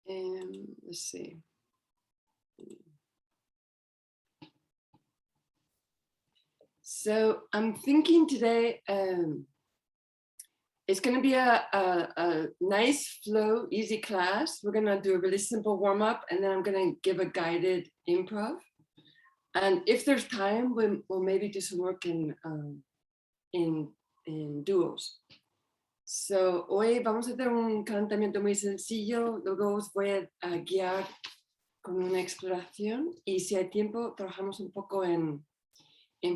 Let's see. So I'm thinking today it's going to be a nice flow, easy class. We're going to do a really simple warm-up, and then I'm going to give a guided improv. And if there's time, we'll maybe do some work in dúos. So hoy vamos a hacer un calentamiento muy sencillo, luego os voy a guiar con una exploración y si hay tiempo trabajamos un poco en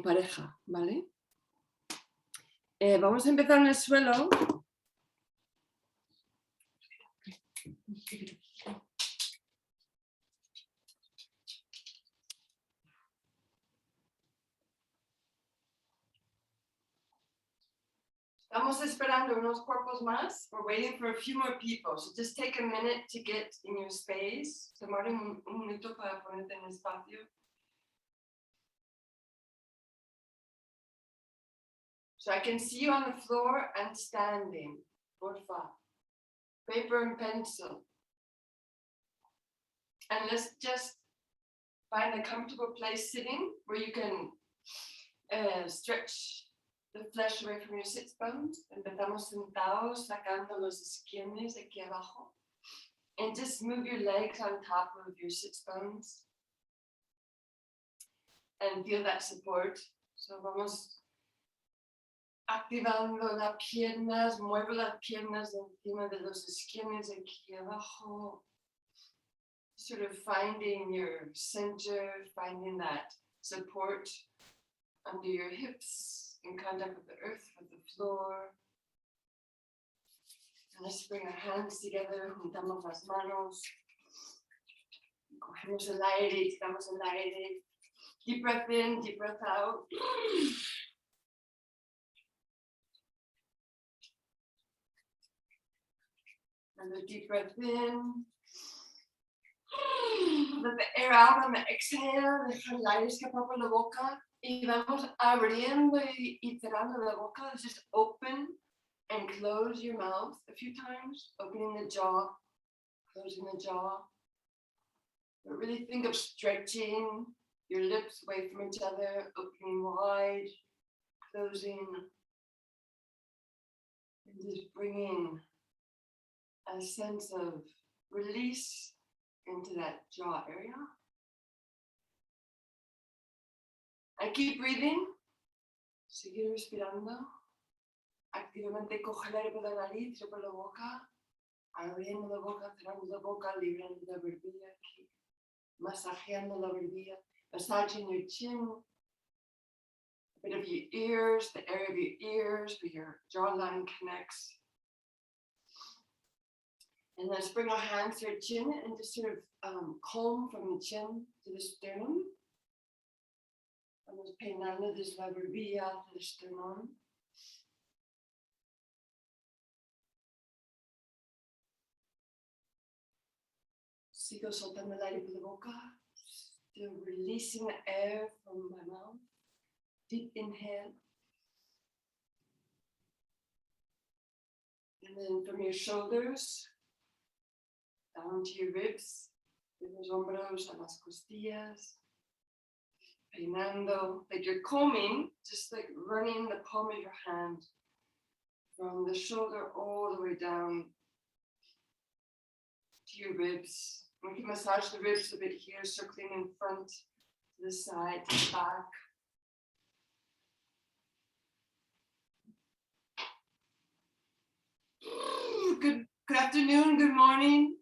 pareja, ¿vale? Vamos a empezar en el suelo. Estamos esperando unos cuerpos más. We're waiting for a few more people. So just take a minute to get in your space. Tomar un minuto para ponerte en espacio. So I can see you on the floor and standing. Porfa. Paper and pencil. And let's just find a comfortable place sitting where you can stretch the flesh away from your sits bones. Empezamos sentados, sacando los isquiones de aquí abajo. And just move your legs on top of your sits bones. And feel that support. So vamos activando las piernas, muevo las piernas encima de los isquiones de aquí abajo. Sort of finding your center, finding that support under your hips. In contact with the earth, with the floor. And let's bring our hands together, juntamos las manos. Cogemos el aire, tiramos el aire. Deep breath in, deep breath out. Another deep breath in. Let the air out on the exhale. Deja el aire escapar por la boca. Y vamos abriendo y cerrando la boca. Just open and close your mouth a few times. Opening the jaw, closing the jaw. But really think of stretching your lips away from each other, opening wide, closing. And just bringing a sense of release into that jaw area. And keep breathing. Seguir respirando. Activamente coge el aire por la nariz y por la boca. Abriendo la boca, cerrando la boca, liberando la barbilla aquí. Masajeando la barbilla. Massaging your chin. A bit of your ears, the area of your ears where your jawline connects. And let's bring our hands to our chin and just sort of comb from the chin to the sternum. Vamos peinando desde la barbilla hasta el esternón. Sigo soltando el aire por la boca. Still releasing the air from my mouth. Deep inhale. And then from your shoulders down to your ribs, de los hombros a las costillas. Peinando, like you're combing, just like running the palm of your hand from the shoulder all the way down to your ribs. We can massage the ribs a bit here, circling in front, to the side, to the back. Good afternoon, good morning.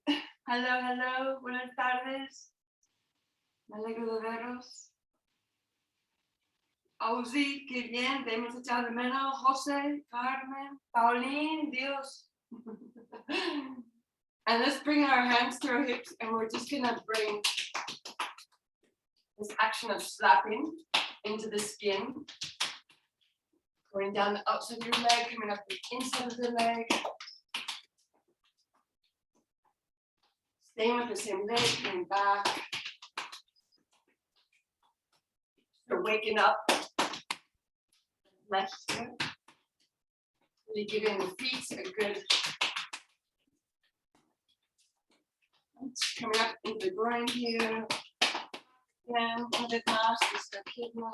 Hello, buenas tardes. Me alegro de veros. Auzi, qué bien, te hemos echado de menos. José, Carmen, Pauline, Dios. And let's bring our hands to our hips, and we're just gonna bring this action of slapping into the skin. Going down the outside of your leg, coming up the inside of the leg. Staying with the same leg, coming back. You're waking up. Left here. Really giving the feet a good coming up into the groin here. Again, una vez más, esta pierna.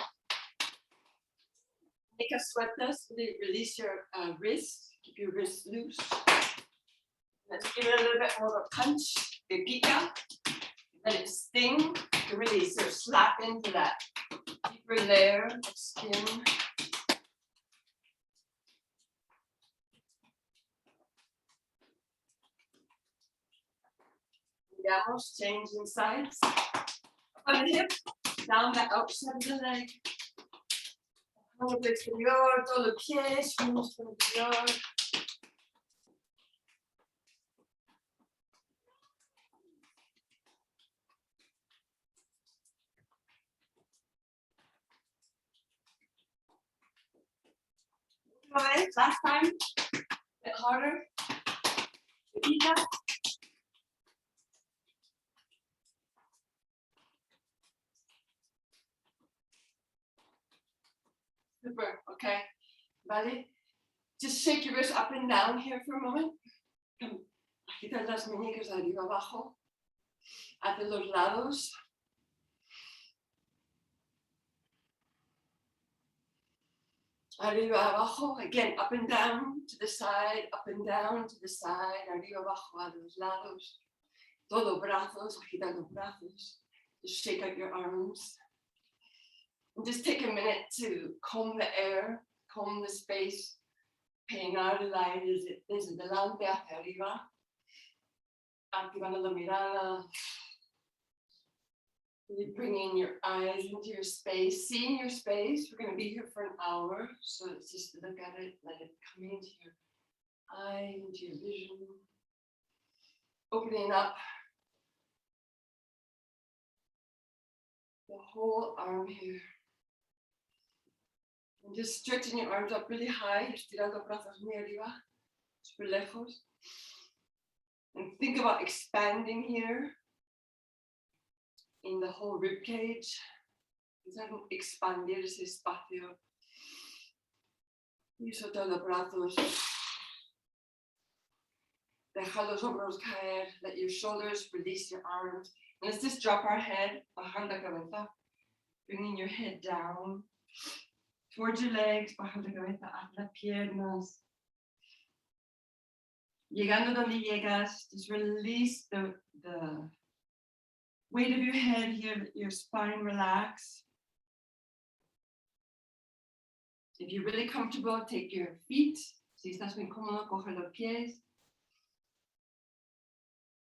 Make a sueltas, release your wrist, keep your wrist loose. Let's give it a little bit more of a punch. The pica, let it sting to release, or slap into that deeper layer of skin. Vamos, changing sides. On the hip, down the outside of the leg. Todo el exterior, todo el pie, subimos por el interior. Last time, a bit harder. Repeat. Super, okay. Vale. Just shake your wrist up and down here for a moment. Agitar las muñecas de arriba abajo, hacia los lados. Arriba abajo, again, up and down to the side, up and down to the side, arriba abajo a los lados. Todo brazos, agitando brazos. Just shake out your arms. And just take a minute to comb the air, comb the space, peinar el aire desde delante hacia arriba. Activando la mirada. Really bringing your eyes into your space, seeing your space. We're going to be here for an hour, so it's just to look at it, let it come into your eye, into your vision. Opening up the whole arm here. And just stretching your arms up really high, estirando brazos muy arriba, super lejos. And think about expanding here in the whole rib cage. Expandir ese espacio. Y soltar los brazos. Deja los hombros caer. Let your shoulders release your arms. And let's just drop our head, bajando la cabeza. Bringing your head down. Towards your legs, bajando la cabeza hacia las piernas. Llegando donde llegas, just release the weight of your head here, let your spine relax. If you're really comfortable, take your feet. Si estás muy cómodo, coge los pies.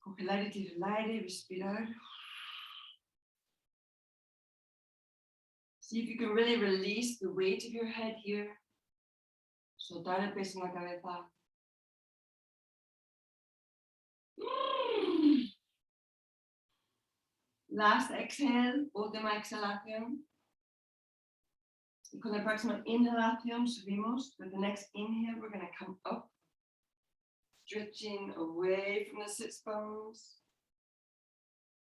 Coge el aire, tira el aire, respirar. See if you can really release the weight of your head here. Soltar el peso en la cabeza. Last exhale, última exhalación. Y con la próxima inhalación subimos. With the next inhale, we're going to come up. Stretching away from the sits bones.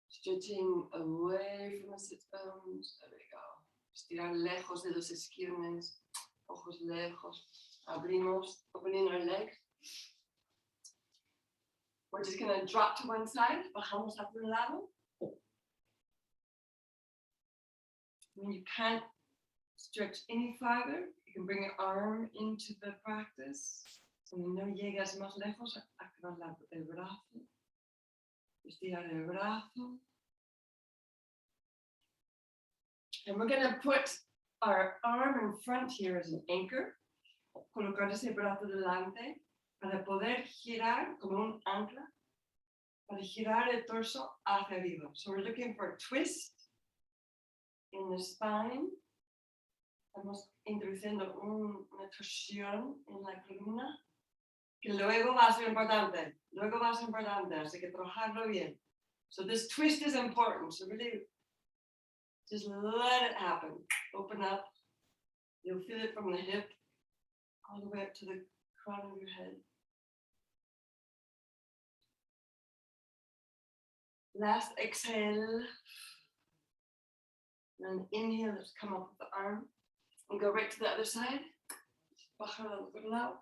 Stretching away from the sits bones. There we go. Estirar lejos de los isquiones. Ojos lejos. Abrimos, opening our legs. We're just going to drop to one side. Bajamos hacia un lado. When you can't stretch any farther, you can bring your arm into the practice. Cuando no llegas más lejos, activar el brazo. Estirar el brazo. And we're going to put our arm in front here as an anchor. Colocar ese brazo delante para poder girar como un ancla. Para girar el torso hacia arriba. So we're looking for a twist in the spine. Estamos introduciendo una torsión en la columna que luego va a ser importante. Luego va a ser importante, así que trabajarlo bien. So this twist is important. So really, just let it happen. Open up. You'll feel it from the hip all the way up to the crown of your head. Last exhale. And inhale, let's come up with the arm. And go right to the other side. Bajar al otro lado.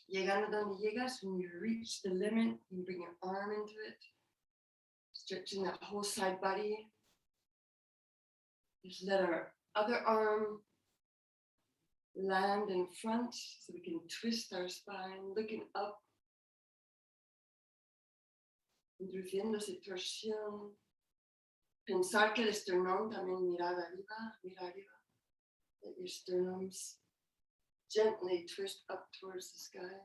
Llegando donde llegas, when you reach the limit, you bring your arm into it. Stretching that whole side body. Just let our other arm land in front so we can twist our spine, looking up. Introduciendo esa torsión. Pensar que el esternón también mira arriba. Let your sternums gently twist up towards the sky.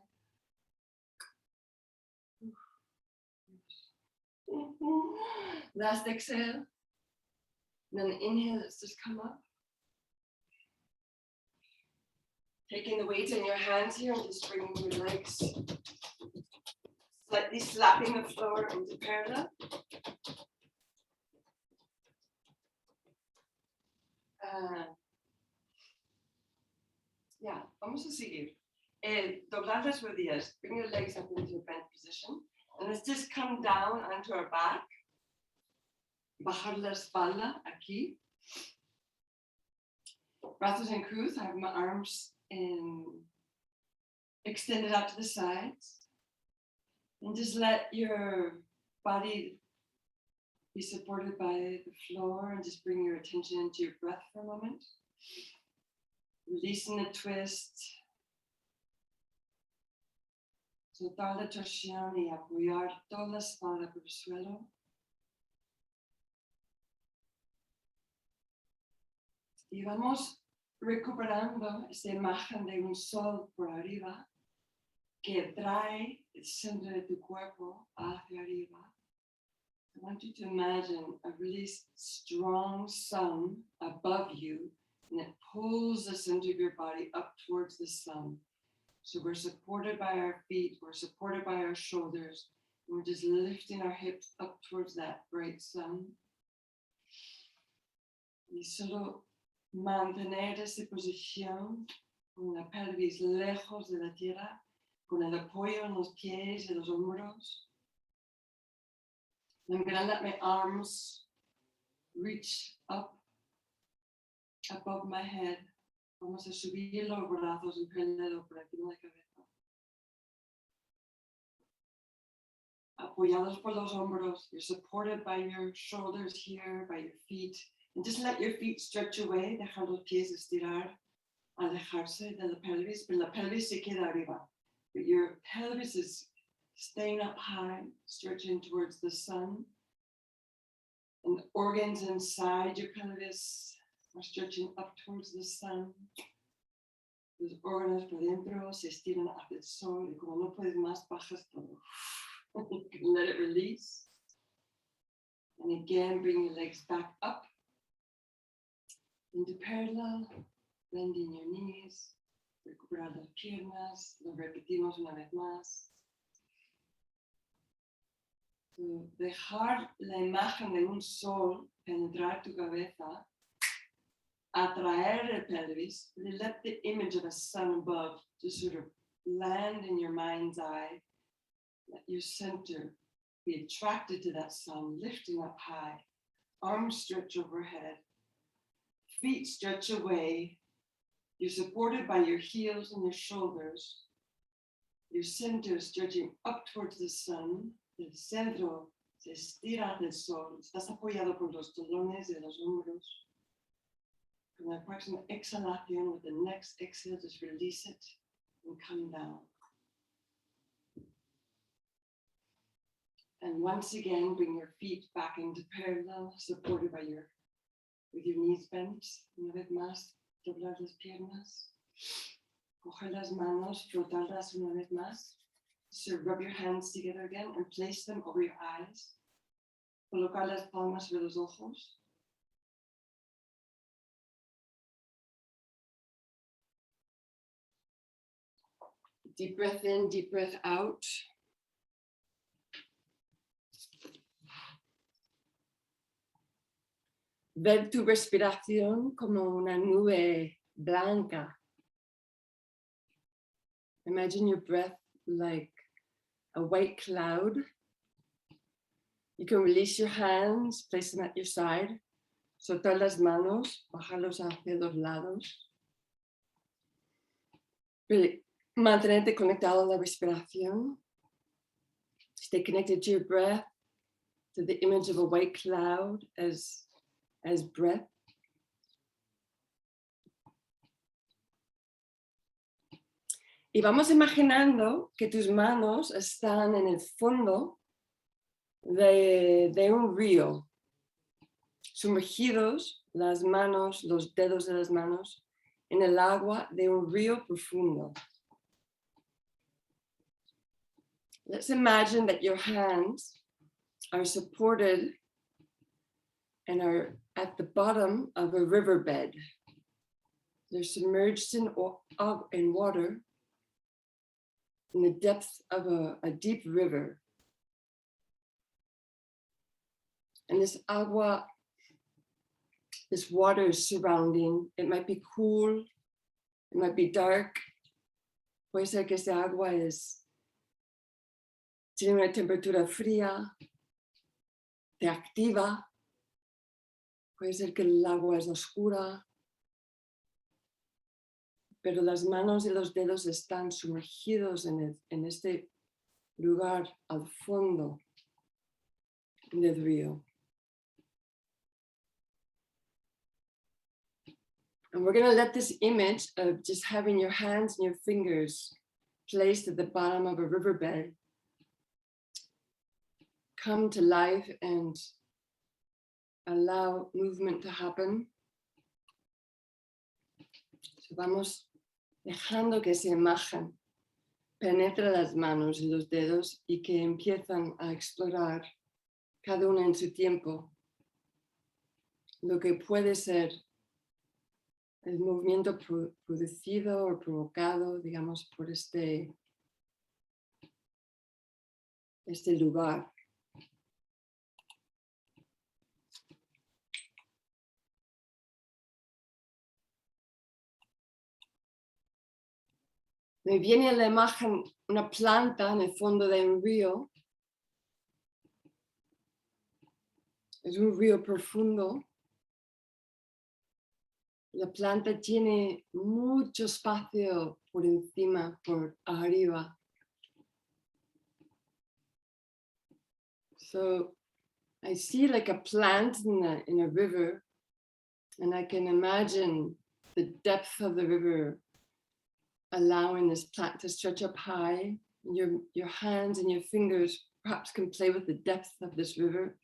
Last exhale. Then inhale, let's just come up. Taking the weight in your hands here and just bringing your legs, slightly slapping the floor into parallel. Vamos a seguir. Doblar las rodillas, bring your legs up into a bent position. And let's just come down onto our back. Bajar la espalda aquí. Brazos en cruz. I have my arms extended out to the sides. And just let your body be supported by the floor and just bring your attention into your breath for a moment. Releasing the twist. Soltar la torsión y apoyar toda la espalda por el suelo. Y vamos recuperando esa imagen de un sol por arriba que trae el centro de tu cuerpo hacia arriba. I want you to imagine a really strong sun above you, and it pulls the center of your body up towards the sun. So we're supported by our feet, we're supported by our shoulders, and we're just lifting our hips up towards that bright sun. Y solo mantener esa posición con la pelvis lejos de la tierra, con el apoyo en los pies y los hombros. I'm going to let my arms reach up above my head. Vamos a subir los brazos en paralelo por encima de la cabeza. Apoyados por los hombros. You're supported by your shoulders here, by your feet. And just let your feet stretch away. Dejar los pies estirar, alejarse de la pelvis. Pero la pelvis se queda arriba. But your pelvis is staying up high, stretching towards the sun. And the organs inside your pelvis are stretching up towards the sun. Los órganos por dentro se estiran hacia el sol y como no puedes más, bajas todo. You can let it release. And again, bring your legs back up into parallel, bending your knees, recuperar las piernas, lo repetimos una vez más. So, dejar la imagen de un sol penetrar tu cabeza, atraer el pelvis, really let the image of a sun above just sort of land in your mind's eye. Let your center be attracted to that sun, lifting up high, arms stretch overhead, feet stretch away. You're supported by your heels and your shoulders. Your center is stretching up towards the sun. El centro se estira del sol. Estás apoyado por los talones de los hombros. Con la próxima exhalación, with the next exhale, just release it and come down. And once again, bring your feet back into parallel, supported by with your knees bent. Una vez más, doblar las piernas. Coger las manos, frotarlas una vez más. So rub your hands together again and place them over your eyes. Colocar las palmas sobre los ojos. Deep breath in, deep breath out. Ver tu respiración como una nube blanca. Imagine your breath like a white cloud. You can release your hands, place them at your side. Soltar las manos, bajarlos hacia los lados. Mantenerte conectado a la respiración. Stay connected to your breath. to the image of a white cloud as breath. Y vamos imaginando que tus manos están en el fondo de un río, sumergidos las manos, los dedos de las manos, en el agua de un río profundo. Let's imagine that your hands are supported and are at the bottom of a riverbed. They're submerged in water in the depth of a deep river. And this agua, this water is surrounding. It might be cool, it might be dark. Puede ser que ese agua tiene una temperatura fría, te activa. Puede ser que el agua es oscura, pero las manos y los dedos están sumergidos en este lugar al fondo del río. And we're going to let this image of just having your hands and your fingers placed at the bottom of a riverbed come to life and allow movement to happen. So vamos dejando que esa imagen penetre las manos y los dedos y que empiezan a explorar cada uno en su tiempo lo que puede ser el movimiento producido o provocado, digamos, por este lugar. Me viene a la imagen una planta en el fondo de un río. Es un río profundo. La planta tiene mucho espacio por encima, por arriba. So I see like a plant in a river, and I can imagine the depth of the river allowing this plant to stretch up high. Your hands and your fingers perhaps can play with the depth of this river.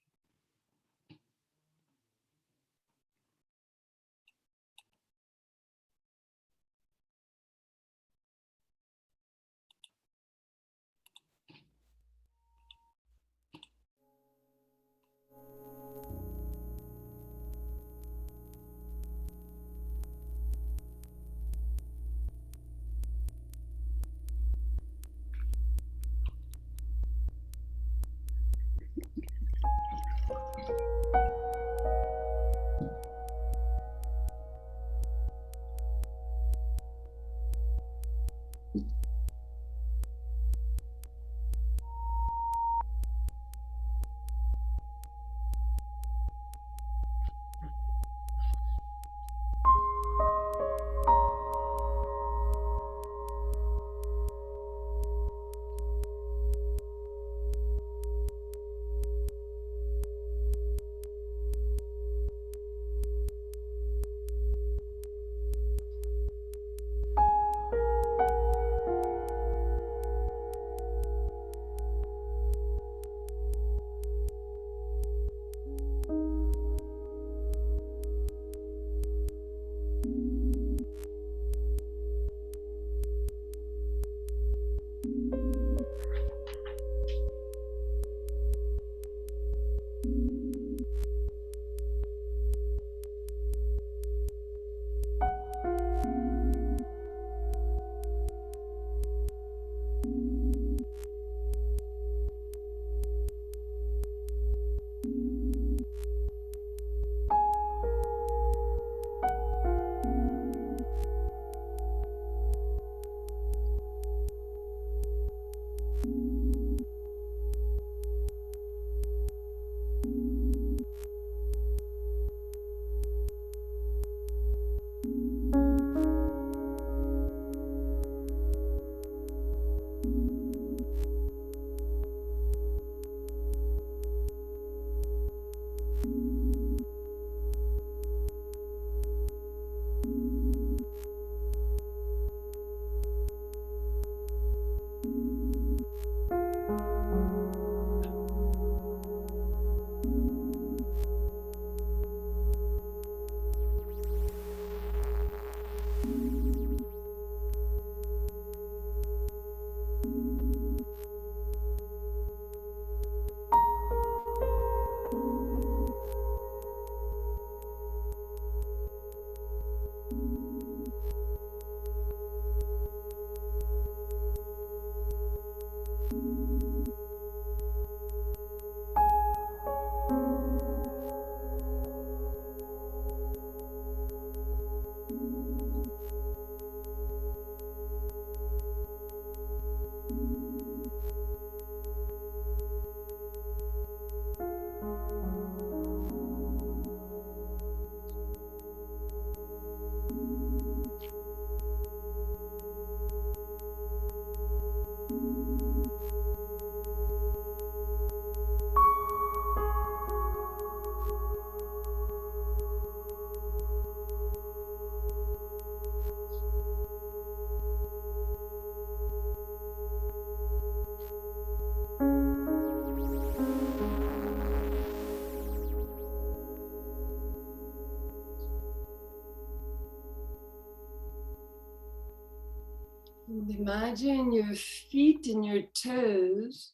Imagine your feet and your toes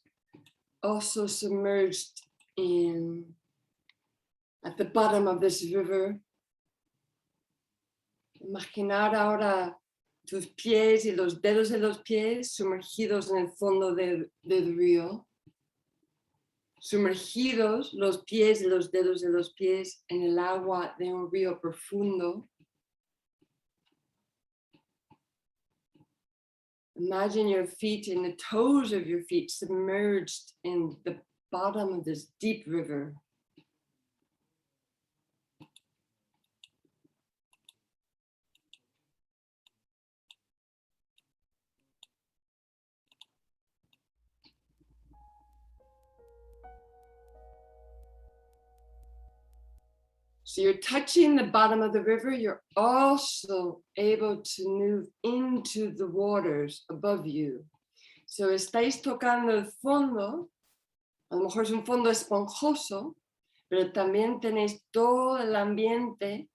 also submerged at the bottom of this river. Imaginar ahora tus pies y los dedos de los pies sumergidos en el fondo del río. Sumergidos los pies y los dedos de los pies en el agua de un río profundo. Imagine your feet and the toes of your feet submerged in the bottom of this deep river. So you're touching the bottom of the river, you're also able to move into the waters above you. So estáis tocando el fondo, a lo mejor es un fondo esponjoso, pero también tenéis todo el ambiente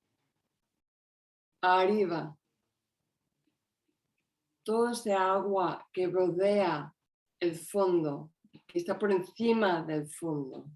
arriba. Todo ese agua que rodea el fondo, que está por encima del fondo.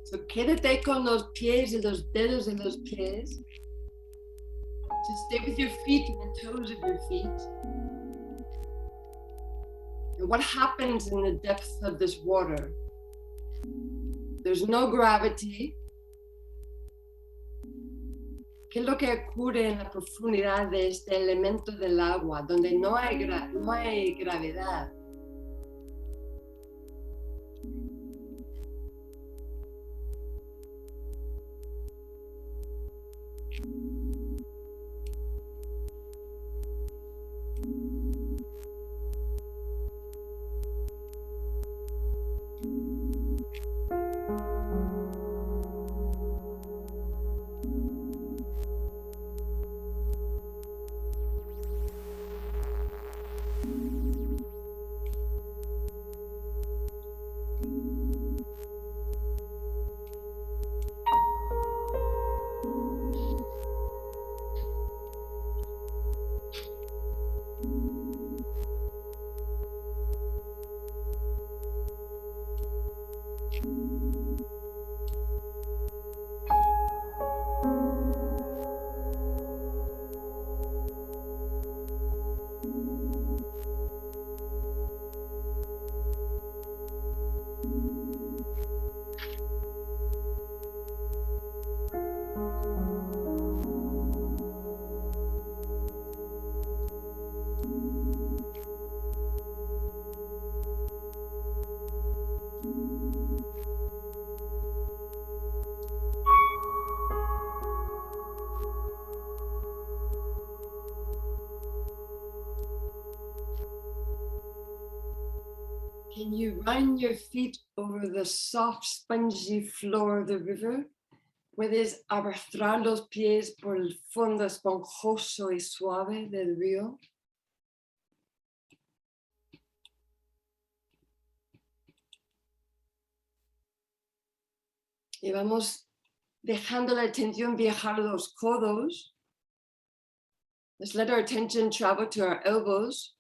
So quédate con los pies y los dedos de los pies. Just stay with your feet and the toes of your feet. And what happens in the depths of this water? There's no gravity. ¿Qué es lo que ocurre en la profundidad de este elemento del agua, donde no hay gravedad? Can you run your feet over the soft, spongy floor of the river? ¿Puedes arrastrar los pies por el fondo esponjoso y suave del río? Y vamos dejando la atención viajar a los codos. Let's let our attention travel to our elbows.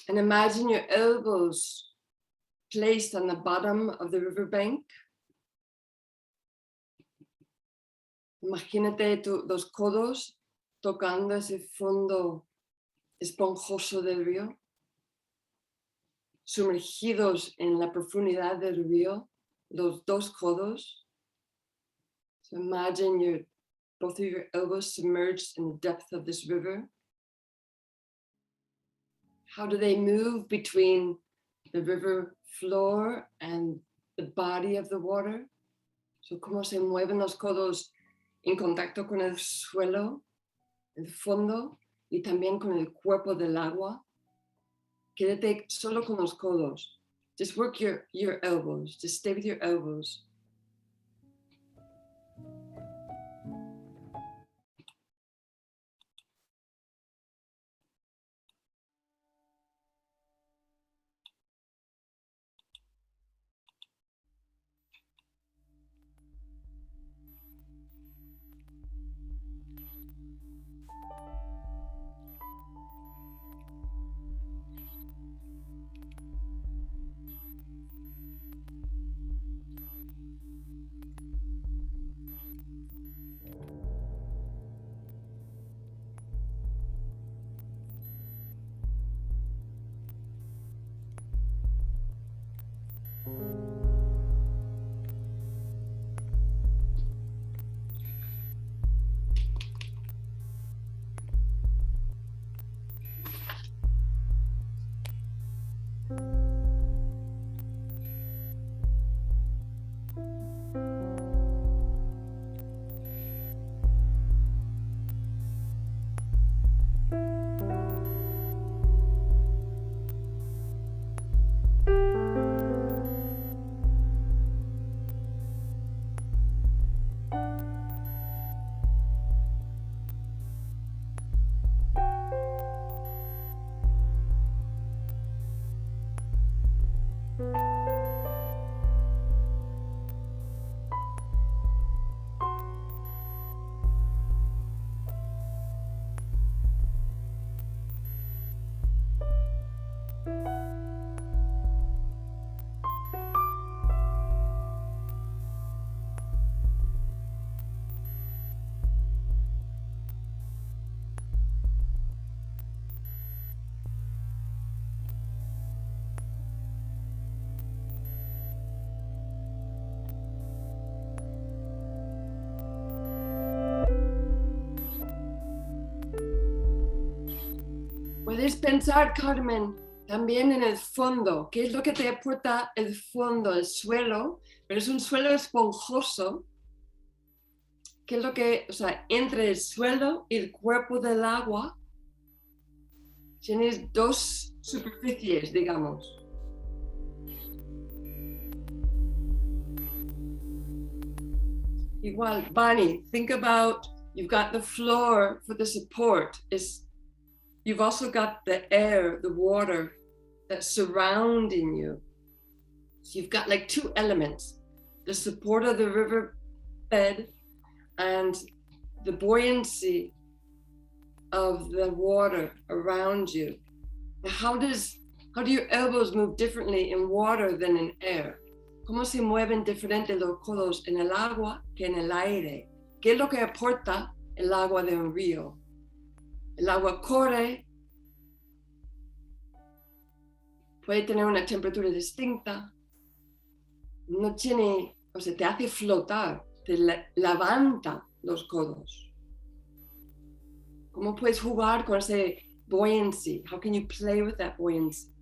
And imagine your elbows placed on the bottom of the riverbank. Imagínate los codos tocando ese fondo esponjoso del río, sumergidos en la profundidad del río, los dos codos. So imagine both of your elbows submerged in the depth of this river. How do they move between the river floor and the body of the water. So cómo se mueven los codos en contacto con el suelo, el fondo, y también con el cuerpo del agua. Quédate solo con los codos. Just work your elbows. Just stay with your elbows. Puedes pensar, Carmen, también en el fondo. ¿Qué es lo que te aporta el fondo, el suelo? Pero es un suelo esponjoso. ¿Qué es lo que, o sea, entre el suelo y el cuerpo del agua tienes dos superficies, digamos? Igual, Bonnie, think about, you've got the floor for the support. You've also got the air, the water that's surrounding you. So you've got like two elements, the support of the river bed and the buoyancy of the water around you. How do your elbows move differently in water than in air? ¿Cómo se mueven diferente los codos en el agua que en el aire? ¿Qué es lo que aporta el agua de un río? El agua corre, puede tener una temperatura distinta, no tiene, o sea, te hace flotar, te levanta los codos. ¿Cómo puedes jugar con ese buoyancy? How can you play with that buoyancy?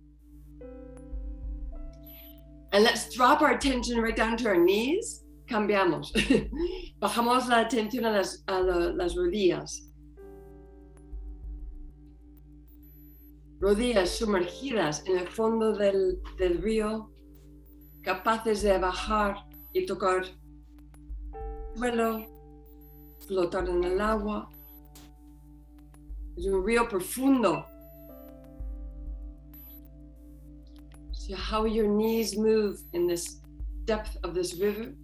And let's drop our attention right down to our knees. Cambiamos. Bajamos la atención a las rodillas. Rodillas sumergidas en el fondo del río, capaces de bajar y tocar suelo, flotar en el agua. Es un río profundo. See how your knees move in this depth of this river.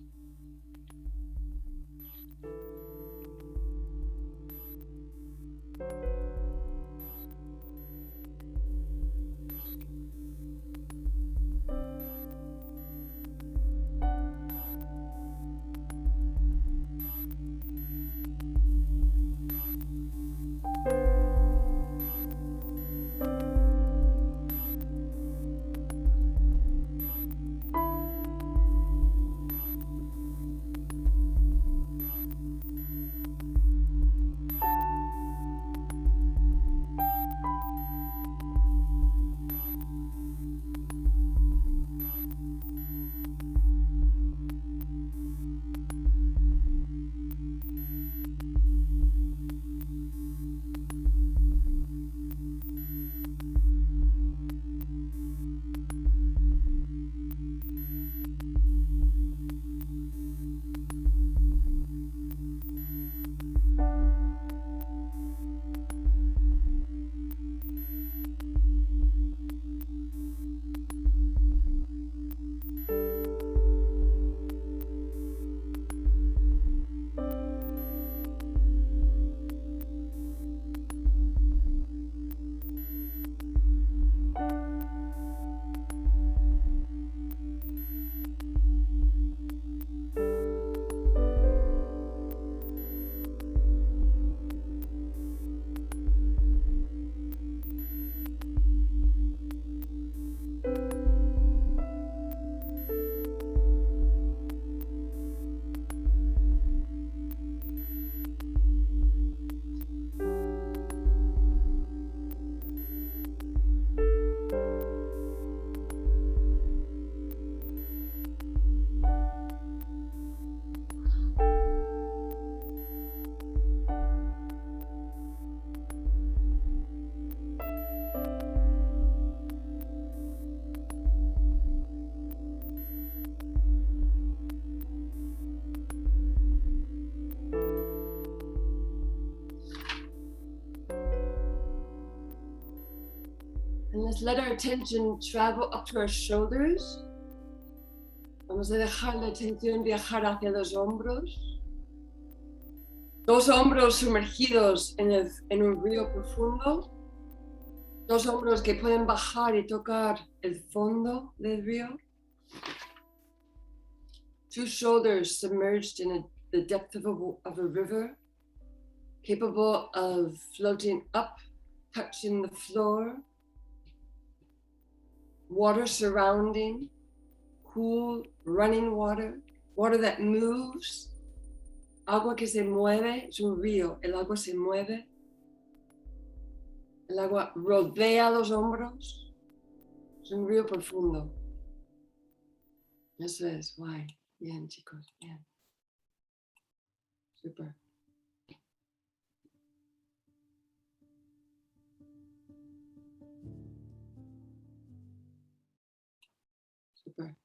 Let's let our attention travel up to our shoulders. Vamos a dejar la atención viajar hacia los hombros. Dos hombros sumergidos en un río profundo. Dos hombros que pueden bajar y tocar el fondo del río. Two shoulders submerged in the depth of a river, capable of floating up, touching the floor. Water surrounding, cool, running water, water that moves. Agua que se mueve, es un río, el agua se mueve. El agua rodea los hombros. Es un río profundo. Eso es, guay. Bien, chicos, bien. Super. Super.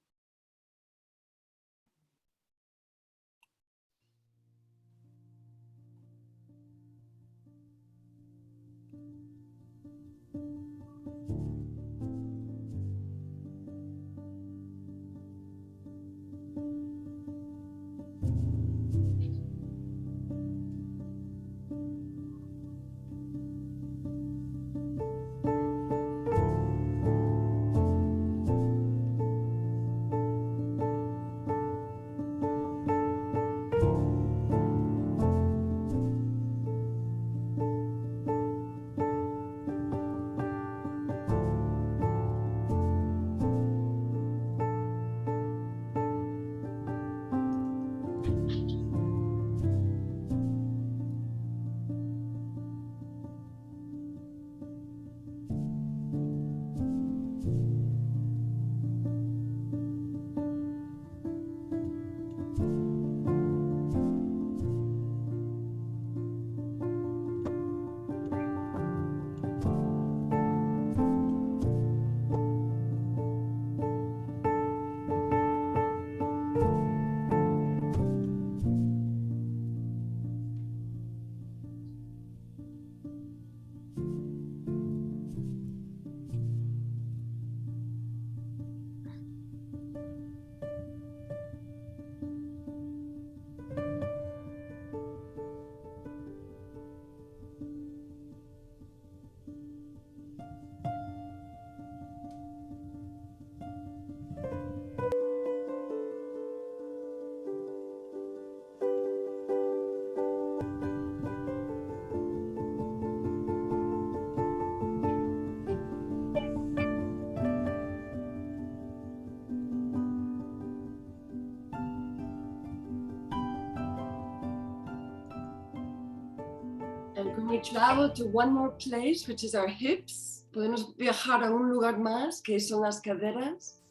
And when we travel to one more place, which is our hips, podemos viajar a un lugar más, que son las caderas.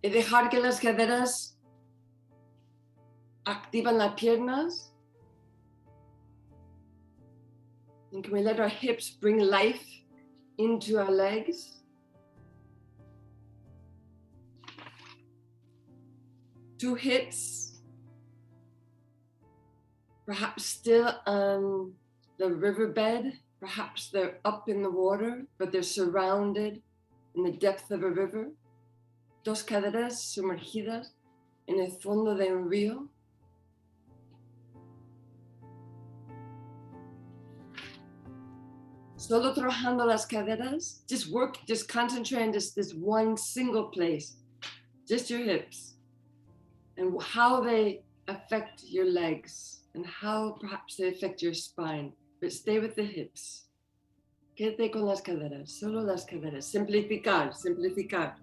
Y dejar que las caderas activan las piernas. And can we let our hips bring life into our legs? Two hips. Perhaps still on the riverbed, perhaps they're up in the water, but they're surrounded in the depth of a river. Dos caderas sumergidas en el fondo de un río. Solo trabajando las caderas, just concentrate on this one single place, just your hips, and how they affect your legs. And how perhaps they affect your spine, but stay with the hips. Quédate con las caderas, solo las caderas. Simplificar, simplificar.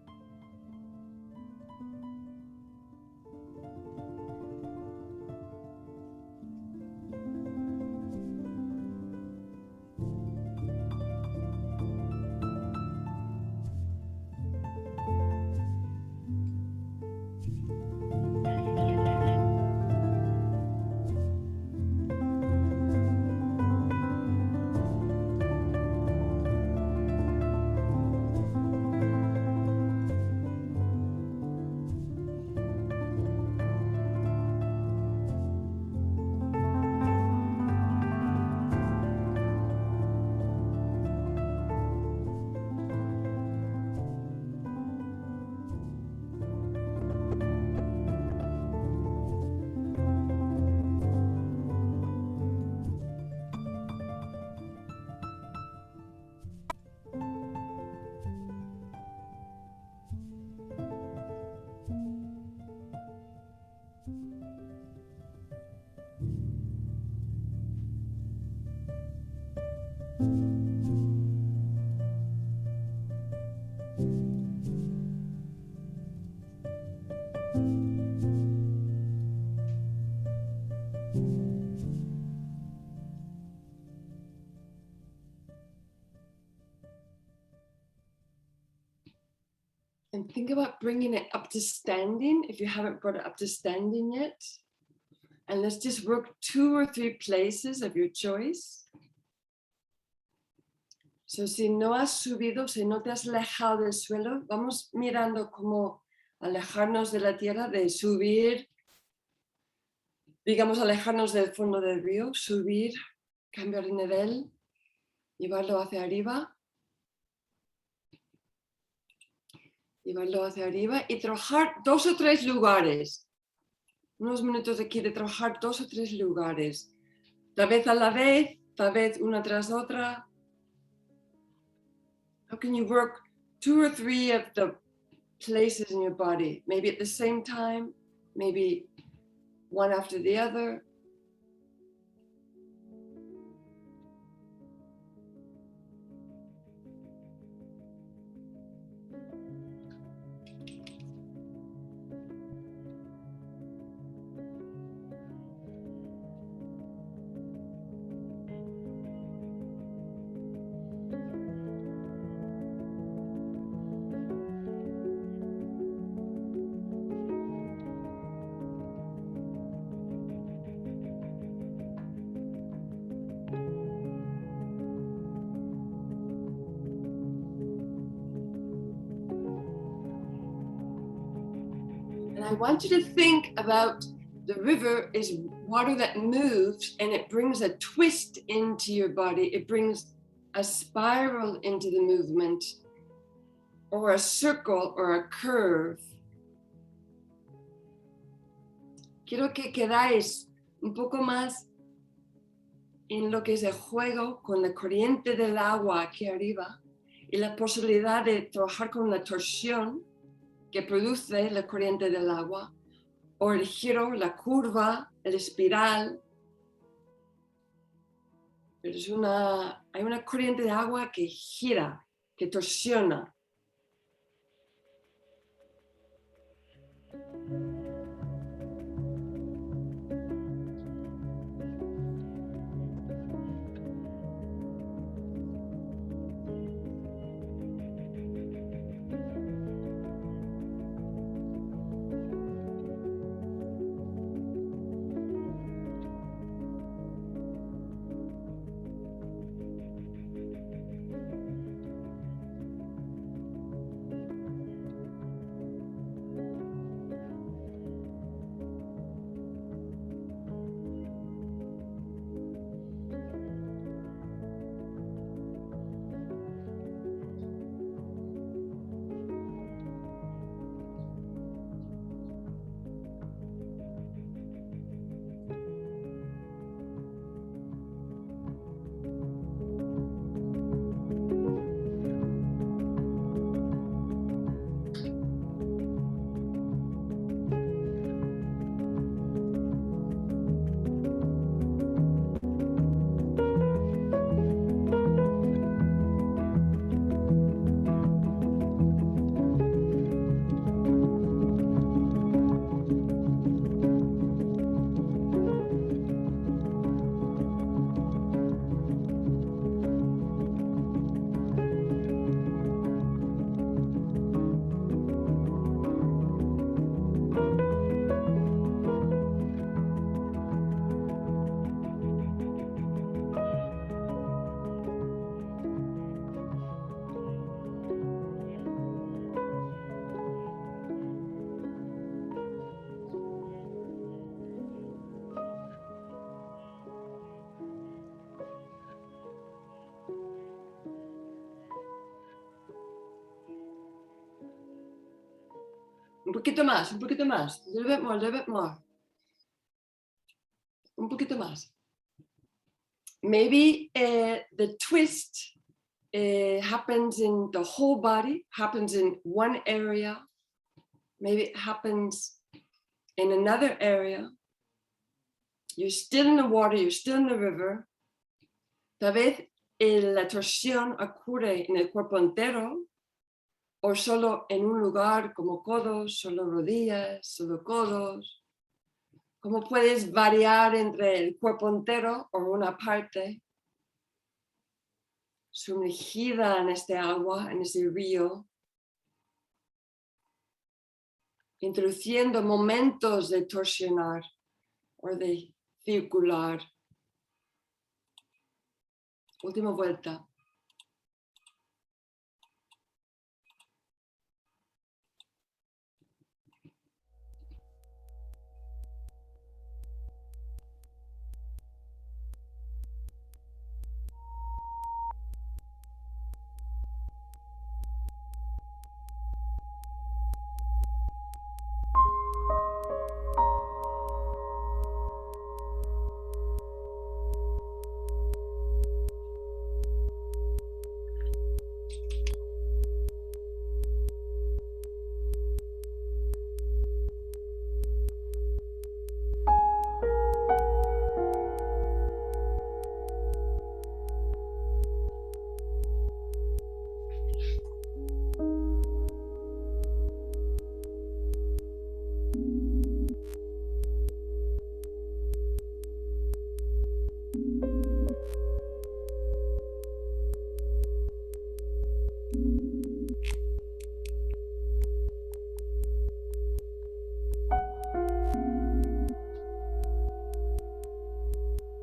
And think about bringing it up to standing if you haven't brought it up to standing yet. And let's just work 2 or 3 places of your choice. So si no has subido, si no te has alejado del suelo, vamos mirando cómo alejarnos de la tierra, de subir, digamos alejarnos del fondo del río, subir, cambiar de nivel, llevarlo hacia arriba. Llevarlo hacia arriba y trabajar 2 o 3 lugares. Unos minutos aquí de trabajar 2 o 3 lugares. Tal vez a la vez, tal vez una tras otra. How can you work 2 or 3 of the places in your body? Maybe at the same time, maybe one after the other. And I want you to think about the river is water that moves and it brings a twist into your body. It brings a spiral into the movement or a circle or a curve. Quiero que quedáis un poco más en lo que es el juego con la corriente del agua aquí arriba y la posibilidad de trabajar con la torsión que produce la corriente del agua, o el giro, la curva, el espiral. Pero hay una corriente de agua que gira, que torsiona. Un poquito más, un poquito más. A little bit more, a little bit more. Un poquito más. Maybe the twist happens in the whole body, happens in one area. Maybe it happens in another area. You're still in the water, you're still in the river. Tal vez la torsión ocurre en el cuerpo entero o solo en un lugar como codos, solo rodillas, solo codos. ¿Cómo puedes variar entre el cuerpo entero o una parte sumergida en este agua, en ese río, introduciendo momentos de torsionar o de circular? Última vuelta.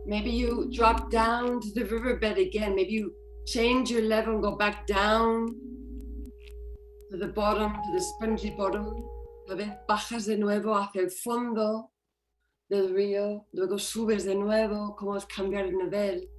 Maybe you drop down to the riverbed again. Maybe you change your level and go back down to the bottom, to the spongy bottom. A vez bajas de nuevo hacia el fondo del río, luego subes de nuevo. ¿Cómo es cambiar el nivel?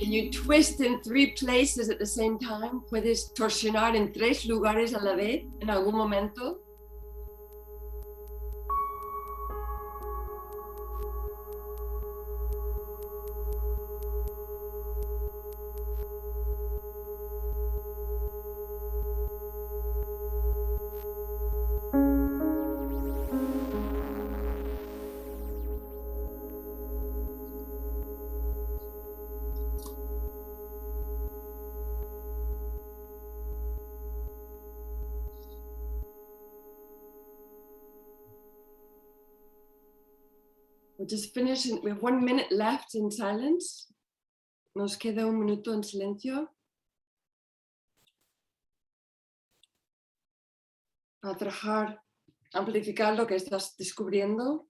Can you twist in 3 places at the same time? ¿Puedes torsionar en 3 lugares a la vez en algún momento? We'll just finish. We have 1 minute left in silence. Nos queda 1 minuto en silencio. Para trabajar, amplificar lo que estás descubriendo.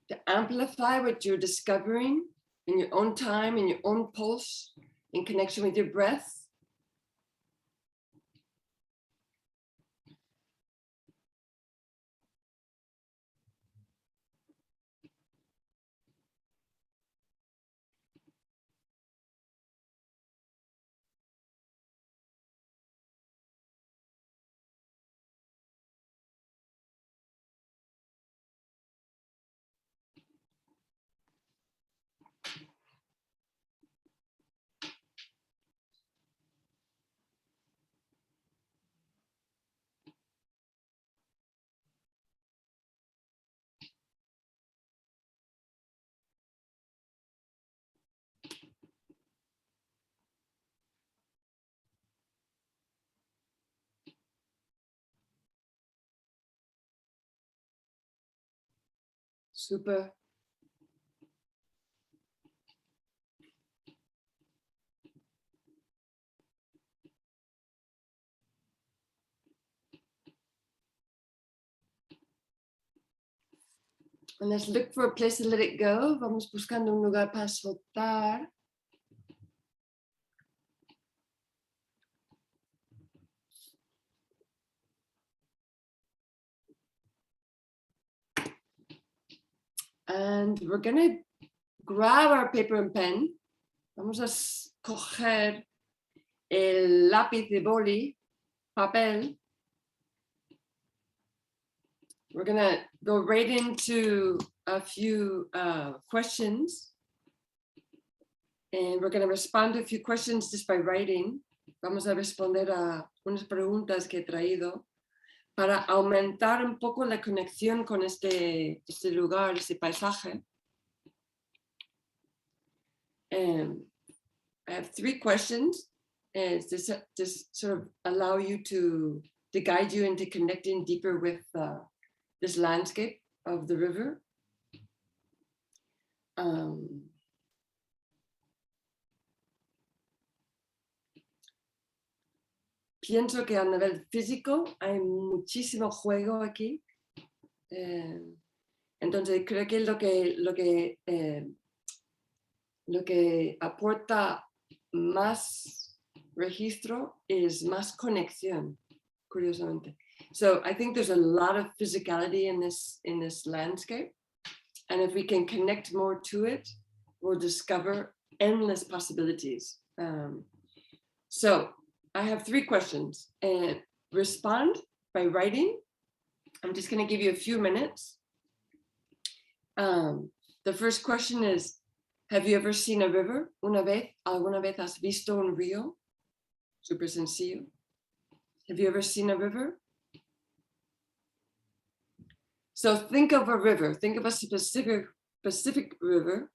To amplify what you're discovering in your own time, in your own pulse, in connection with your breath. Super. And let's look for a place to let it go. Vamos buscando un lugar para soltar. And we're going to grab our paper and pen. Vamos a coger el lápiz de boli, papel. We're going to go right into a few questions. And we're going to respond to a few questions just by writing. Vamos a responder a unas preguntas que he traído para aumentar un poco la conexión con este lugar, este paisaje. I have 3 questions, and just sort of allow you to guide you into connecting deeper with this landscape of the river. Pienso que a nivel físico hay muchísimo juego aquí. Entonces creo que lo que aporta más registro es más conexión, curiosamente. So I think there's a lot of physicality in this landscape. And if we can connect more to it, we'll discover endless possibilities. So I have 3 questions. Respond by writing. I'm just going to give you a few minutes. The first question is, have you ever seen a river? ¿Alguna vez has visto un río? Super sencillo. Have you ever seen a river? So think of a river. Think of a specific river.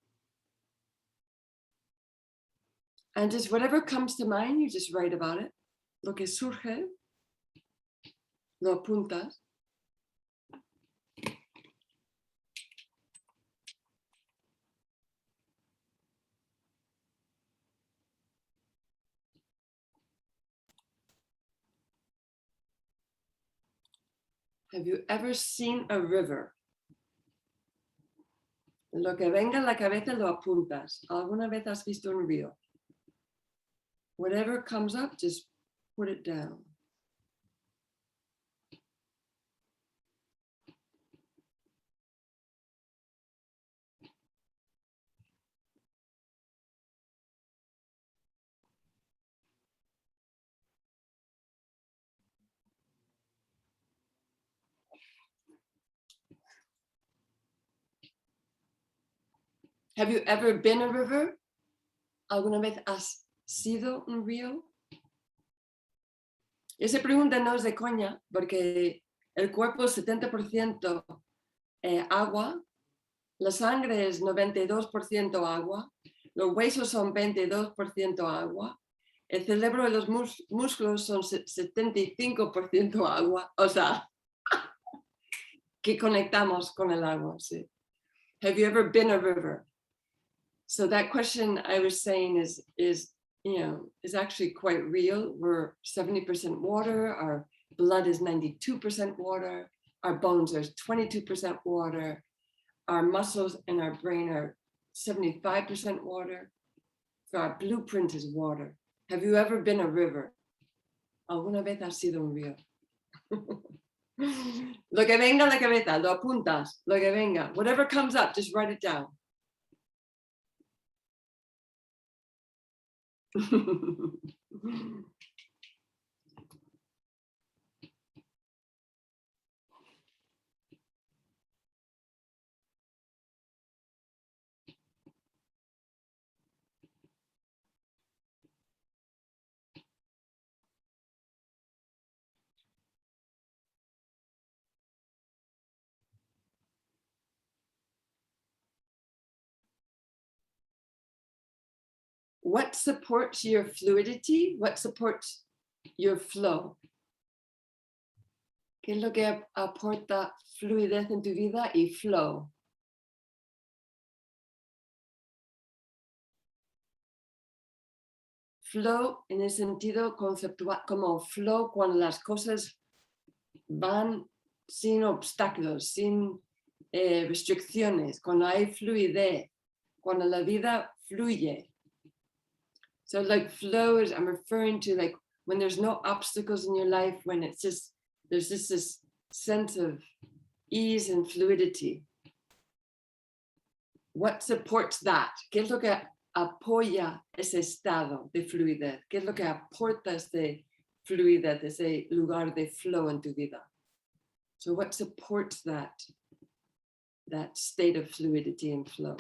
And just whatever comes to mind, you just write about it. Lo que surge, lo apuntas. Have you ever seen a river? Lo que venga a la cabeza lo apuntas. ¿Alguna vez has visto un río? Whatever comes up, just put it down. Have you ever been a river? ¿Alguna vez has sido un río? Esa pregunta no es de coña, porque el cuerpo es 70% agua, la sangre es 92% agua, los huesos son 22% agua, el cerebro y los músculos son 75% agua, o sea, que conectamos con el agua, sí. Have you ever been a river? So that question I was saying is actually quite real. We're 70% water, our blood is 92% water, our bones are 22% water, our muscles and our brain are 75% water. So our blueprint is water. Have you ever been a river? ¿Alguna vez has sido un río? Lo que venga a la cabeza, lo apuntas, lo que venga. Whatever comes up, just write it down. What supports your fluidity? What supports your flow? ¿Qué es lo que aporta fluidez en tu vida y flow? flow en el sentido conceptual, como flow cuando las cosas van sin obstáculos, sin restricciones, cuando hay fluidez, cuando la vida fluye. So like flow is, I'm referring to like when there's no obstacles in your life, when it's just, there's just this sense of ease and fluidity. What supports that? ¿Qué es lo que apoya ese estado de fluidez? ¿Qué es lo que aporta ese fluidez, ese lugar de flow en tu vida? So what supports that state of fluidity and flow?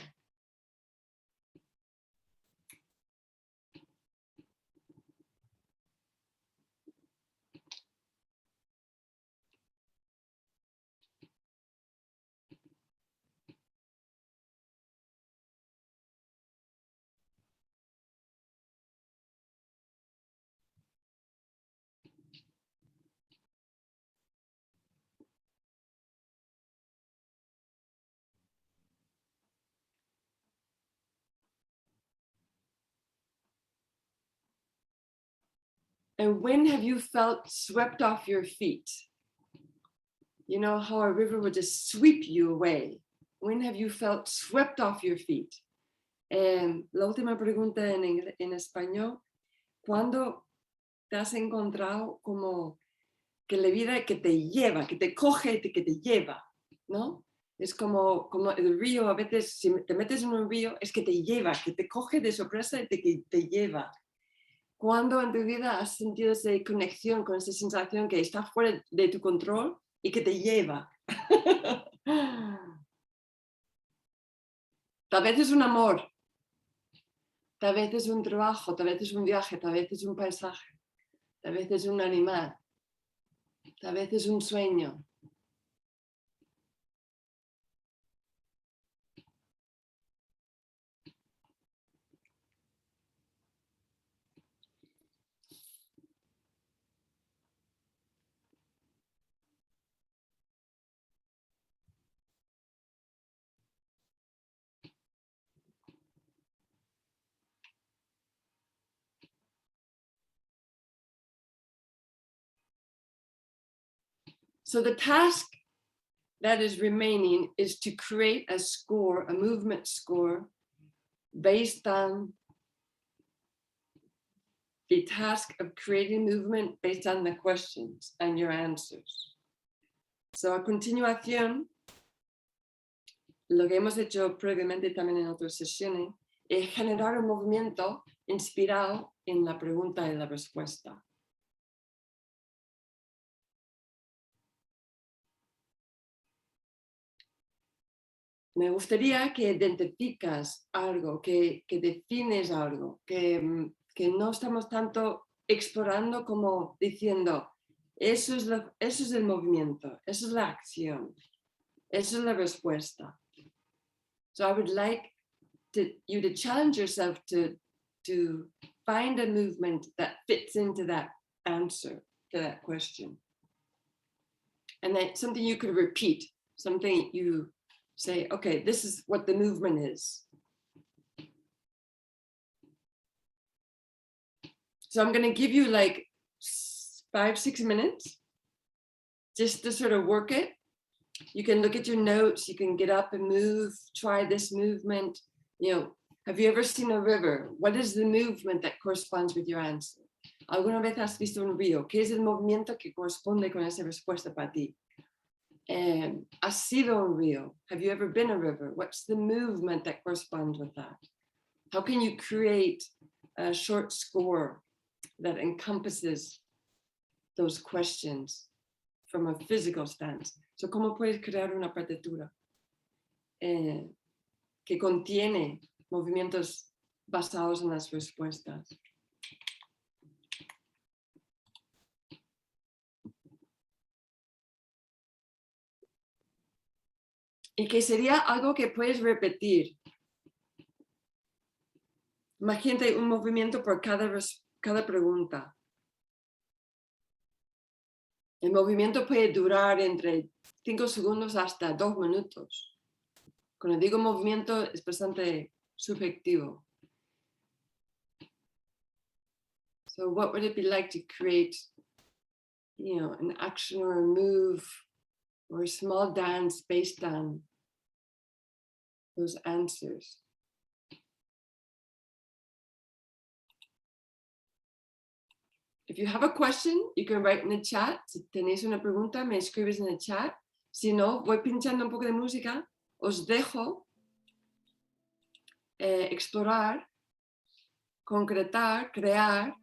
And when have you felt swept off your feet? You know how a river would just sweep you away. When have you felt swept off your feet? La última pregunta en español. ¿Cuándo te has encontrado como que la vida que te lleva, que te coge, que te lleva, ¿no? Es como el río, a veces si te metes en un río, es que te lleva, que te coge de sorpresa y que te lleva. ¿Cuándo en tu vida has sentido esa conexión con esa sensación que está fuera de tu control y que te lleva? Tal vez es un amor, tal vez es un trabajo, tal vez es un viaje, tal vez es un paisaje, tal vez es un animal, tal vez es un sueño. So the task that is remaining is to create a score, a movement score, based on the task of creating movement based on the questions and your answers. So a continuación, lo que hemos hecho previamente también en otras sesiones, es generar un movimiento inspirado en la pregunta y la respuesta. Me gustaría que identificas algo, que defines algo, que no estamos tanto explorando como diciendo, eso es el movimiento, eso es la acción, eso es la respuesta. So I would like you to challenge yourself to find a movement that fits into that answer to that question. And then something you could repeat, something you say, okay, this is what the movement is. So I'm going to give you like 5-6 minutes just to sort of work it. You can look at your notes, you can get up and move, try this movement. You know, have you ever seen a river? What is the movement that corresponds with your answer? ¿Alguna vez has visto un río? ¿Qué es el movimiento que corresponde con esa respuesta para ti? ¿Has sido un río? Have you ever been a river? What's the movement that corresponds with that? How can you create a short score that encompasses those questions from a physical stance? So, ¿cómo puedes crear una partitura que contiene movimientos basados en las respuestas? Y que sería algo que puedes repetir. Imagínate un movimiento por cada pregunta. El movimiento puede durar entre 5 segundos hasta 2 minutos. Cuando digo movimiento es bastante subjetivo. So what would it be like to create, an action or a move or a small dance based on those answers? If you have a question, you can write in the chat. Si tenéis una pregunta, me escribes en el chat. Si no, voy pinchando un poco de música. Os dejo explorar, concretar, crear.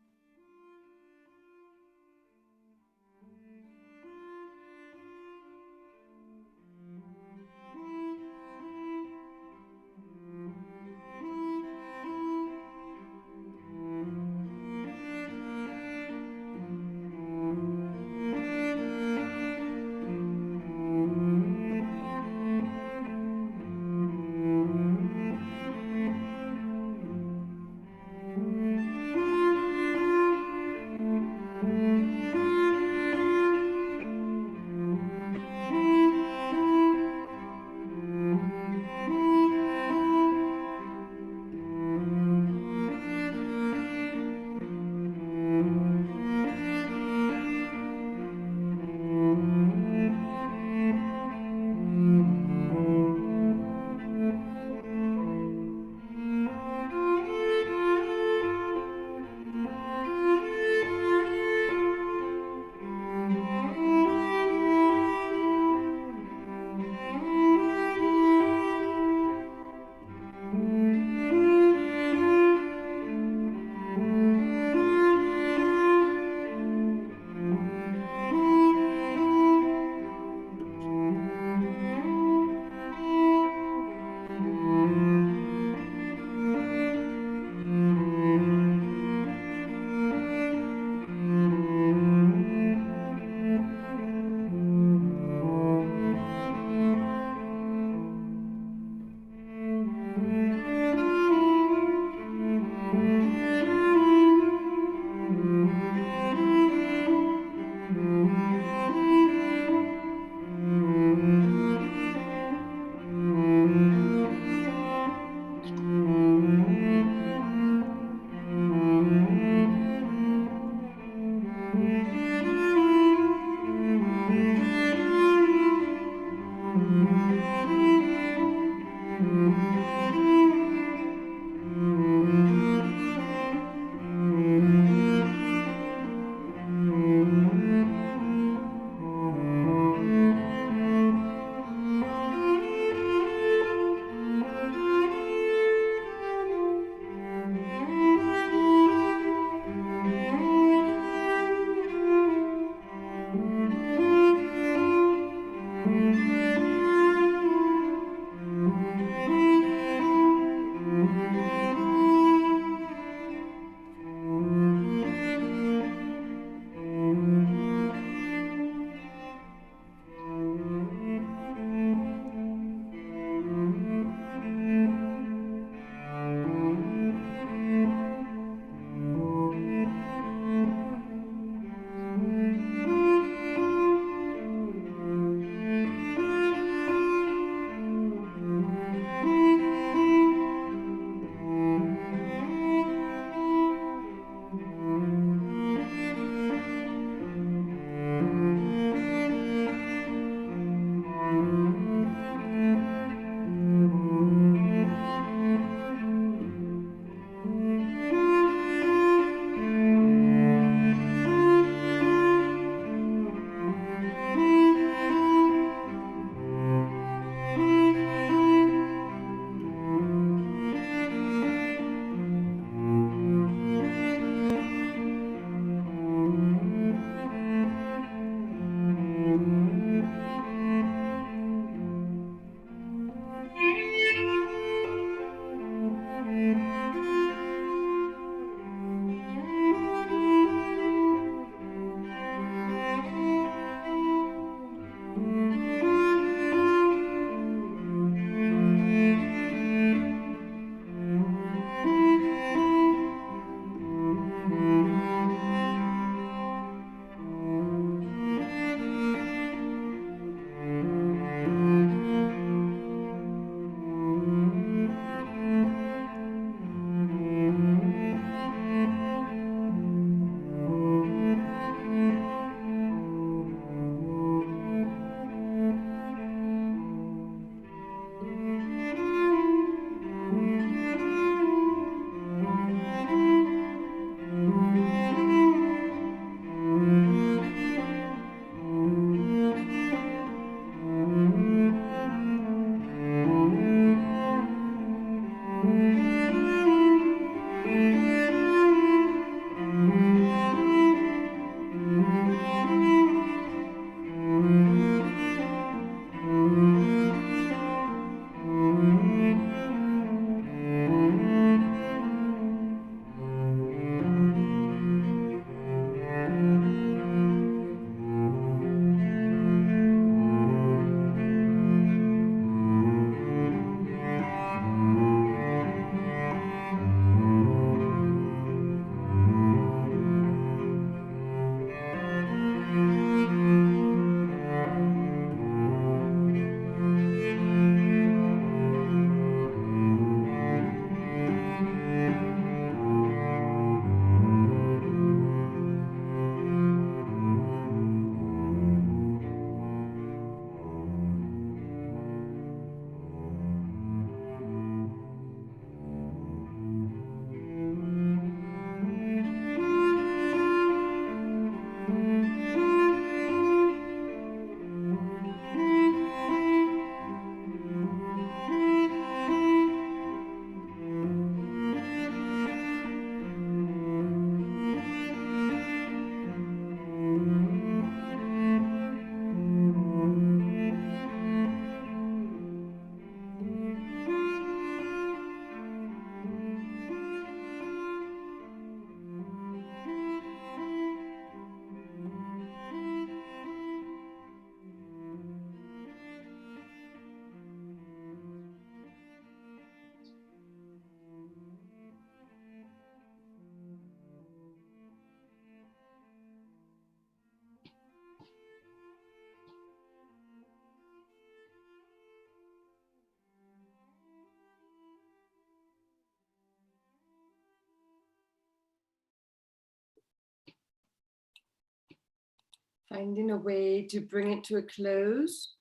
Finding a way to bring it to a close.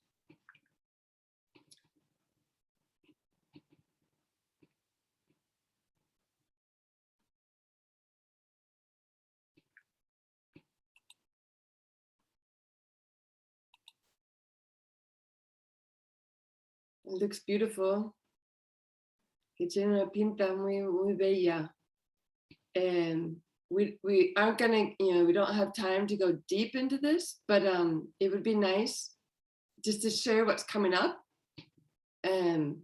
It looks beautiful. Que tiene una pinta muy, muy bella. And we aren't gonna, we don't have time to go deep into this, but it would be nice just to share what's coming up. No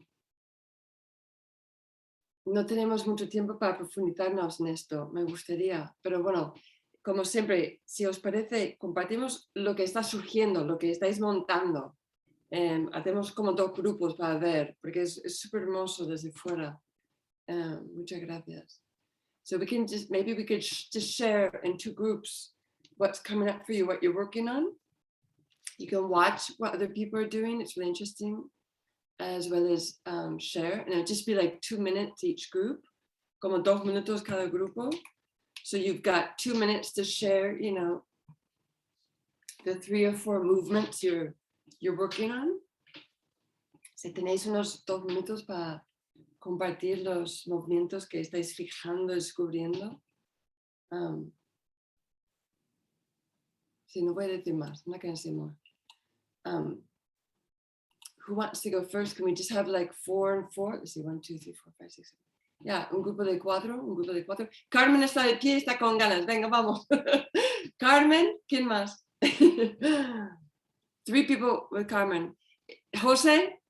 tenemos mucho tiempo para profundizarnos en esto, me gustaría, pero bueno, como siempre, si os parece, compartimos lo que está surgiendo, lo que estáis montando. Hacemos como 2 grupos para ver, porque es súper hermoso desde fuera. Muchas gracias. So we can just, maybe we could just share in 2 groups what's coming up for you, what you're working on. You can watch what other people are doing. It's really interesting, as well as share. And it'll just be like 2 minutes each group, como 2 minutos cada grupo. So you've got 2 minutes to share, the 3 or 4 movements you're working on. Si tenéis unos 2 minutos para compartir los movimientos que estáis fijando, descubriendo. Sí, no voy a decir más, no can say more. Who wants to go first? Can we just have like 4 and 4? Let's see, 1, 2, 3, 4, 5, 6, 7. Yeah, un grupo de 4. Carmen está de pie, está con ganas. Venga, vamos. Carmen, ¿quién más? 3 people with Carmen. Jose,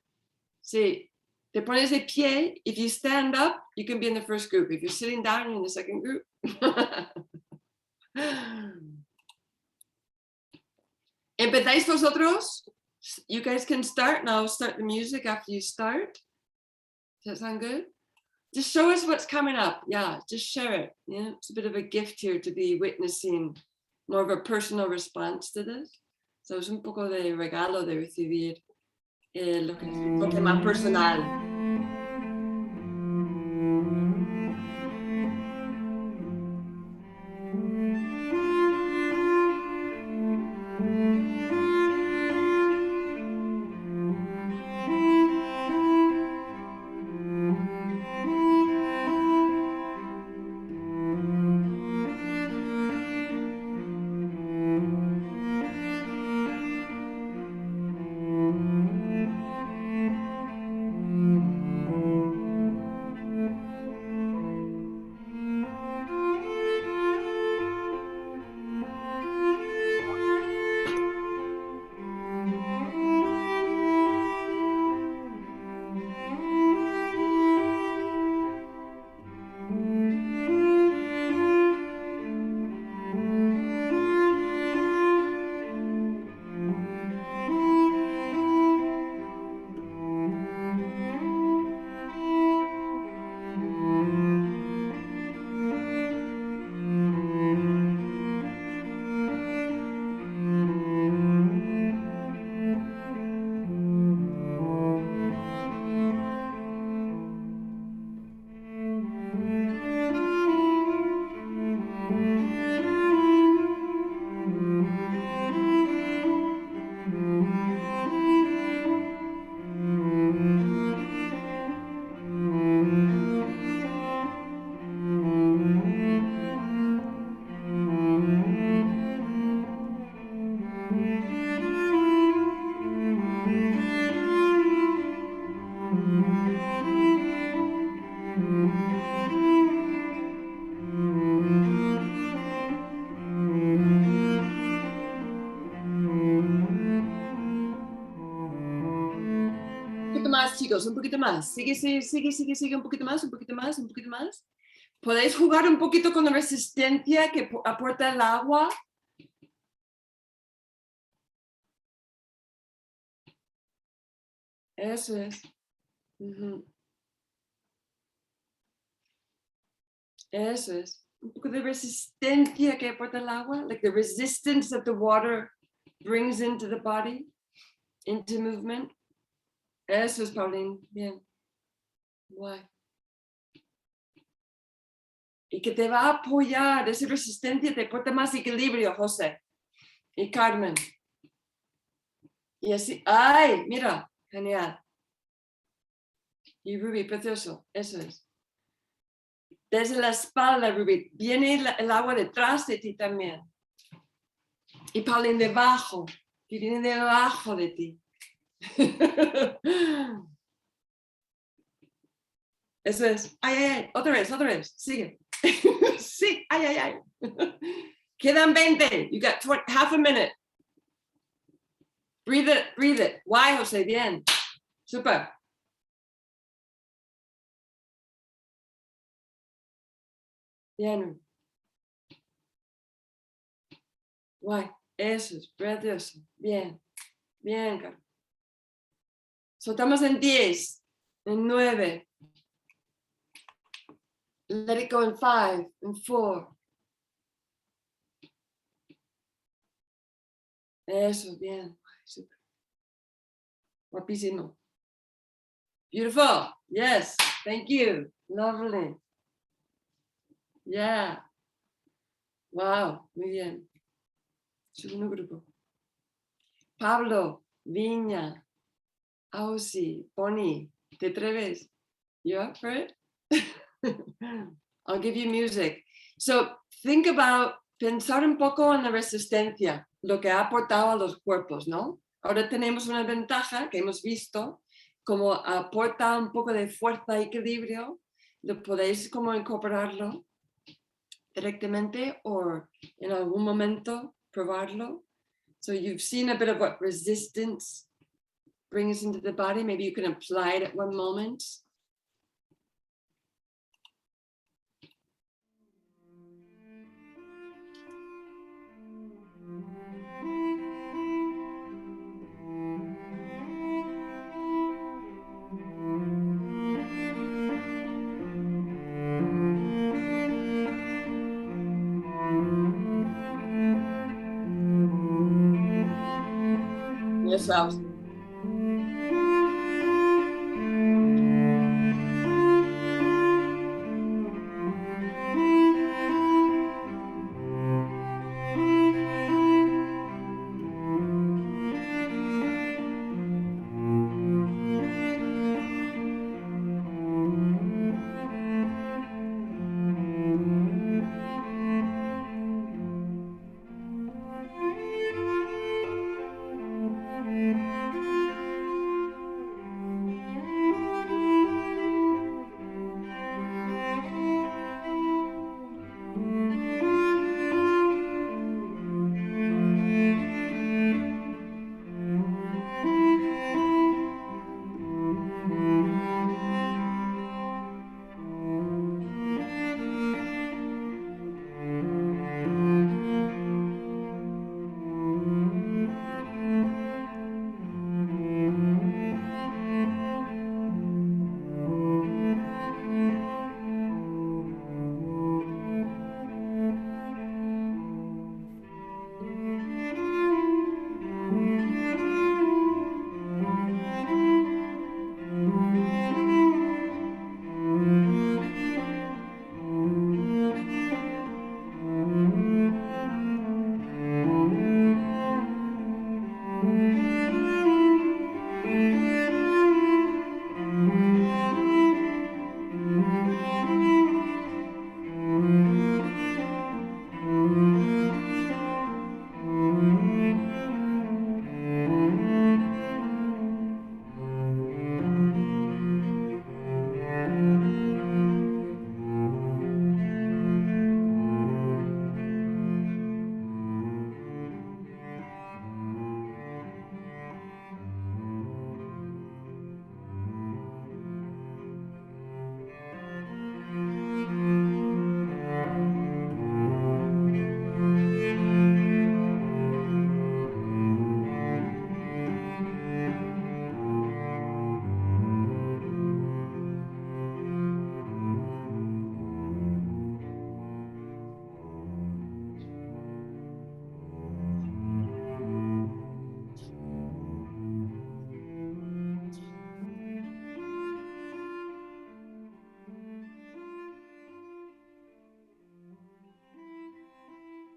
sí. Te pones de pie. If you stand up, you can be in the first group. If you're sitting down, you're in the second group. ¿Empezáis vosotros? You guys can start, and I'll start the music after you start. Does that sound good? Just show us what's coming up. Yeah, just share it. Yeah, it's a bit of a gift here to be witnessing more of a personal response to this. So es un poco de regalo de recibir lo que es un toque más personal. Más, chicos, un poquito más. Sigue, un poquito más, un poquito más, un poquito más. ¿Podéis jugar un poquito con la resistencia que aporta el agua? Eso es. Eso es. Un poco de resistencia que aporta el agua, like the resistance that the water brings into the body, into movement. Eso es, Pauline. Bien. Guay. Y que te va a apoyar, esa resistencia te aporta más equilibrio, José. y Carmen. Y así, ¡ay! Mira, genial. Y Ruby, precioso, eso es. Desde la espalda, Ruby, viene el agua detrás de ti también. Y Pauline debajo, que viene debajo de ti. Eso es. Ay, ay, ay. Otra vez. Sigue. Sí, ay, ay, ay. Quedan 20. You got half a minute. Breathe it. Guay, José, bien. Super. Bien. Guay. Eso es, precioso. Bien. Bien, Carlos. Soltamos en 10, en 9. Let it go in 5, in 4. Eso, bien. Super. Guapísimo. Beautiful. Yes. Thank you. Lovely. Yeah. Wow. Muy bien. Segundo grupo. Pablo, Viña, Ausi, Bonnie. ¿Te atreves? You up for it? I'll give you music. So think about, pensar un poco en la resistencia, lo que ha aportado a los cuerpos, ¿no? Ahora tenemos una ventaja que hemos visto, como aporta un poco de fuerza y equilibrio, lo podéis como incorporarlo directamente o en algún momento probarlo. So you've seen a bit of what resistance brings into the body. Maybe you can apply it at one moment. Yourselves.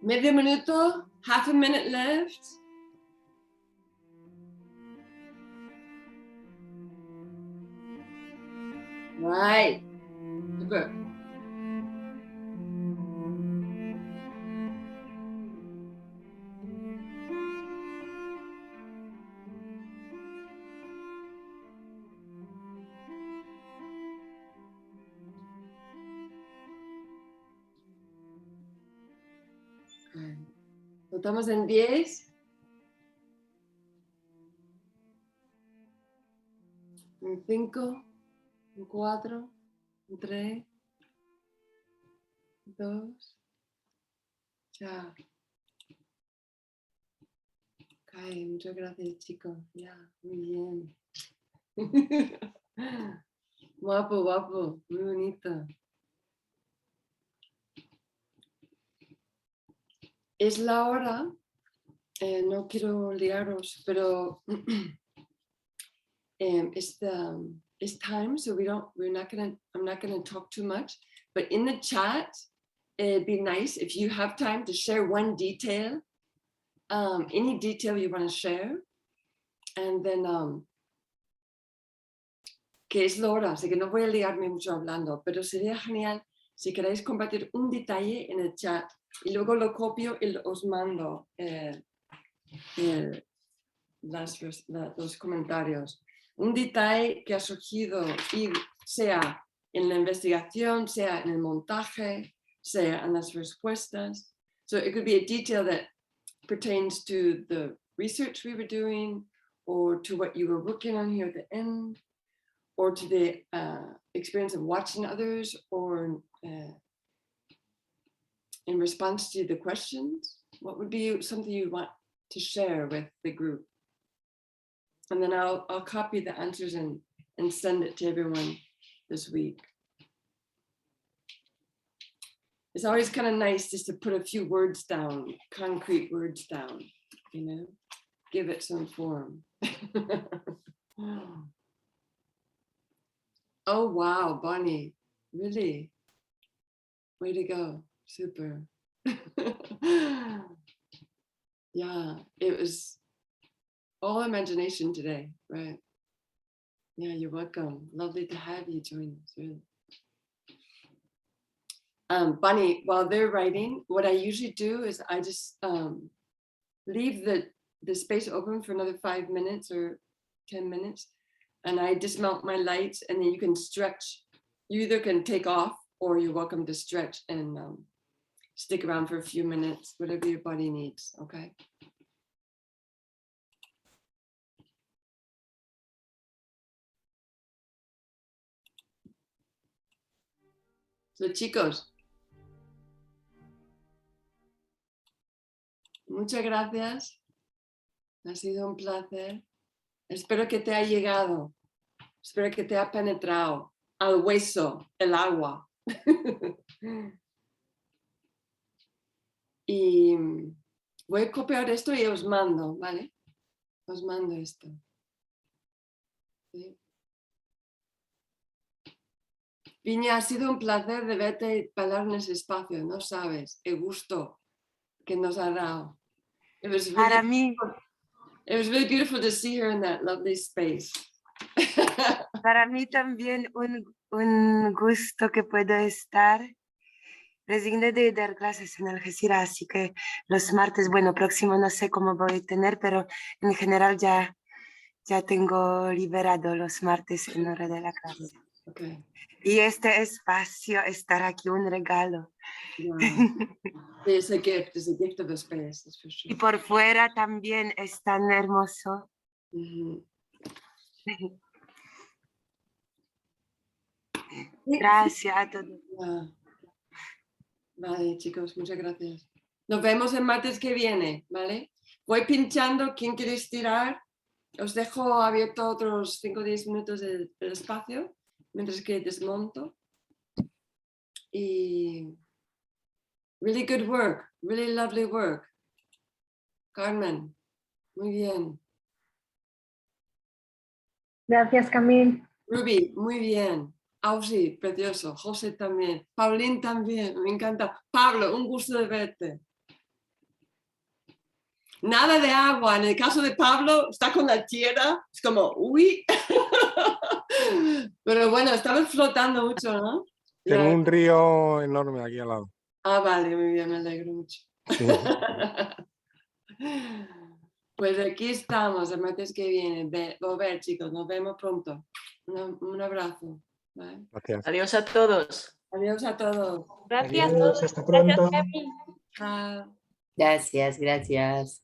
Medio minuto, half a minute left. Right. Super. Contamos en 10. En 5. En 4. En 3. 2. Chao. Cae, muchas gracias, chicos. Ya, muy bien. Guapo, guapo, muy bonito. Es la hora, no quiero liaros, pero it's time, so I'm not gonna talk too much. But in the chat, it'd be nice if you have time to share one detail, any detail you want to share, and then que es la hora, así que no voy a liarme mucho hablando, pero sería genial si queréis compartir un detalle en el chat y luego lo copio y os mando los comentarios. Un detalle que ha surgido, y sea en la investigación, sea en el montaje, sea en las respuestas. So it could be a detail that pertains to the research we were doing, or to what you were working on here at the end, or to the experience of watching others, or in response to the questions. What would be something you want to share with the group? And then I'll copy the answers and send it to everyone this week. It's always kind of nice just to put a few words down, concrete words down, you know, give it some form. Oh, wow, Bonnie, really? Way to go, super. Yeah, it was all imagination today, right? Yeah, you're welcome. Lovely to have you join us, really. Bunny, while they're writing, what I usually do is I just leave the space open for another 5 minutes or 10 minutes, and I dismount my lights, and then you can stretch. You either can take off, or you're welcome to stretch and stick around for a few minutes, whatever your body needs, okay? So, chicos, muchas gracias. Ha sido un placer. Espero que te haya llegado. Espero que te haya penetrado al hueso el agua. Y voy a copiar esto y os mando, ¿vale? Os mando esto. ¿Sí? Piña, ha sido un placer de verte y hablar en ese espacio, no sabes el gusto que nos ha dado. Para mí. It was really beautiful to see her in that lovely space. Para mí también un gusto que puedo estar. Resigné de dar clases en Algeciras, así que los martes, bueno, próximo no sé cómo voy a tener, pero en general ya tengo liberado los martes en hora de la clase. Okay. Y este espacio, estar aquí, un regalo. Yeah. It's a gift of a space, that's for sure. Y por fuera también es tan hermoso. Gracias a todos. Yeah. Vale, chicos, muchas gracias. Nos vemos el martes que viene, ¿vale? Voy pinchando, quien quiere estirar, os dejo abierto otros 5 o 10 minutos del espacio, mientras que desmonto. Y really good work, really lovely work. Carmen, muy bien. Gracias, Camille. Ruby, muy bien. Ausi, precioso. José también. Paulín también, me encanta. Pablo, un gusto de verte. nada de agua. En el caso de Pablo, está con la tierra, es como, uy. Pero bueno, estamos flotando mucho, ¿no? Tengo un río enorme aquí al lado. Ah, vale, muy bien, me alegro mucho. Sí. Pues aquí estamos, el martes que viene. Volver, chicos, nos vemos pronto. Un abrazo. ¿Vale? Gracias. Adiós a todos. Adiós a todos. Gracias. Adiós, hasta pronto. Gracias, Camille. Chao. Gracias, gracias.